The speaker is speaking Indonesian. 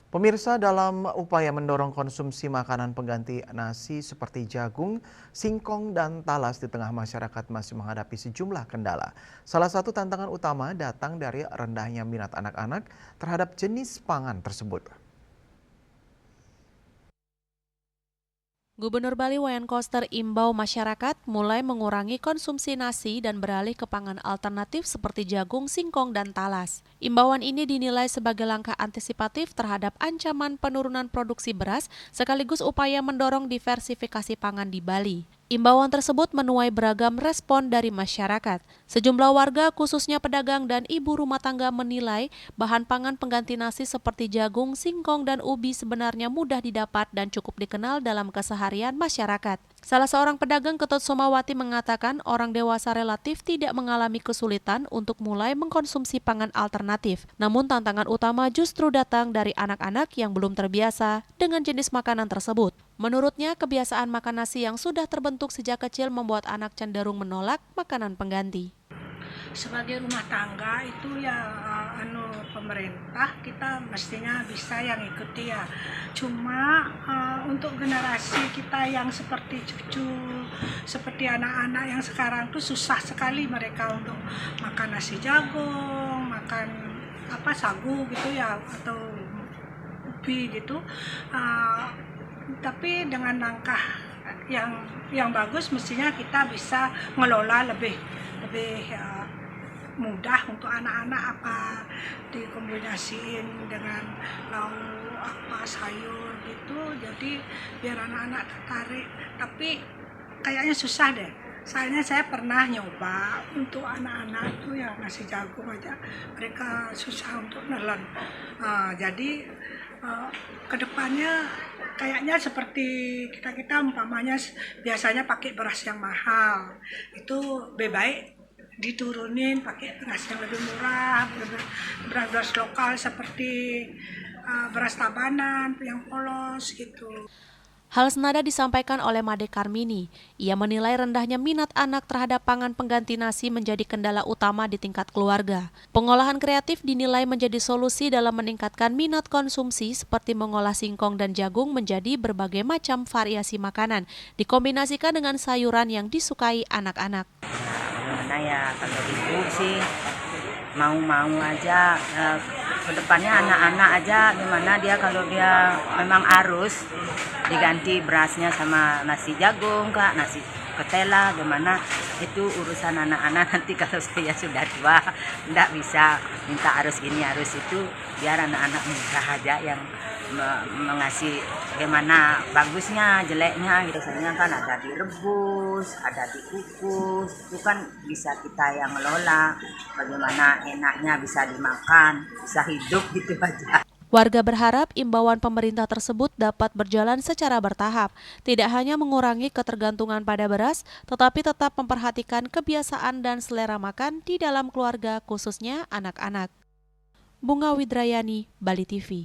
Pemirsa, dalam upaya mendorong konsumsi makanan pengganti nasi seperti jagung, singkong, dan talas di tengah masyarakat masih menghadapi sejumlah kendala. Salah satu tantangan utama datang dari rendahnya minat anak-anak terhadap jenis pangan tersebut. Gubernur Bali Wayan Koster imbau masyarakat mulai mengurangi konsumsi nasi dan beralih ke pangan alternatif seperti jagung, singkong, dan talas. Imbauan ini dinilai sebagai langkah antisipatif terhadap ancaman penurunan produksi beras sekaligus upaya mendorong diversifikasi pangan di Bali. Imbauan tersebut menuai beragam respon dari masyarakat. Sejumlah warga, khususnya pedagang dan ibu rumah tangga menilai bahan pangan pengganti nasi seperti jagung, singkong, dan ubi sebenarnya mudah didapat dan cukup dikenal dalam keseharian masyarakat. Salah seorang pedagang Ketut Somawati mengatakan orang dewasa relatif tidak mengalami kesulitan untuk mulai mengkonsumsi pangan alternatif. Namun tantangan utama justru datang dari anak-anak yang belum terbiasa dengan jenis makanan tersebut. Menurutnya, kebiasaan makan nasi yang sudah terbentuk sejak kecil membuat anak cenderung menolak makanan pengganti. Sebagai rumah tangga itu ya pemerintah kita mestinya bisa yang ikuti ya. Cuma untuk generasi kita yang seperti cucu, seperti anak-anak yang sekarang tuh susah sekali mereka untuk makan nasi jagung, makan sagu gitu ya, atau ubi gitu. Tapi dengan langkah yang bagus mestinya kita bisa ngelola lebih mudah untuk anak-anak, dikombinasiin dengan lauk sayur gitu, jadi biar anak-anak tertarik. Tapi kayaknya susah deh. Soalnya saya pernah nyoba untuk anak-anak itu yang nasi jagung aja mereka susah untuk nelen. Jadi kedepannya kayaknya seperti kita umpamanya biasanya pakai beras yang mahal, itu lebih baik diturunin pakai beras yang lebih murah, beras lokal seperti beras Tabanan yang polos gitu. Hal senada disampaikan oleh Made Karmini. Ia menilai rendahnya minat anak terhadap pangan pengganti nasi menjadi kendala utama di tingkat keluarga. Pengolahan kreatif dinilai menjadi solusi dalam meningkatkan minat konsumsi seperti mengolah singkong dan jagung menjadi berbagai macam variasi makanan, dikombinasikan dengan sayuran yang disukai anak-anak. Gimana ya, kalau ibu sih mau aja, kedepannya anak-anak aja gimana dia kalau dia memang harus diganti berasnya sama nasi jagung kak, nasi ketela, gimana itu urusan anak-anak. Nanti kalau saya sudah tua enggak bisa minta harus ini harus itu, biar anak-anak muda aja yang mengasih gimana bagusnya jeleknya gitu. Biasanya kan ada direbus, ada dikukus, itu kan bisa kita yang ngelola bagaimana enaknya bisa dimakan, bisa hidup gitu aja. Warga berharap imbauan pemerintah tersebut dapat berjalan secara bertahap, tidak hanya mengurangi ketergantungan pada beras, tetapi tetap memperhatikan kebiasaan dan selera makan di dalam keluarga, khususnya anak-anak. Bunga Widrayani, Bali TV.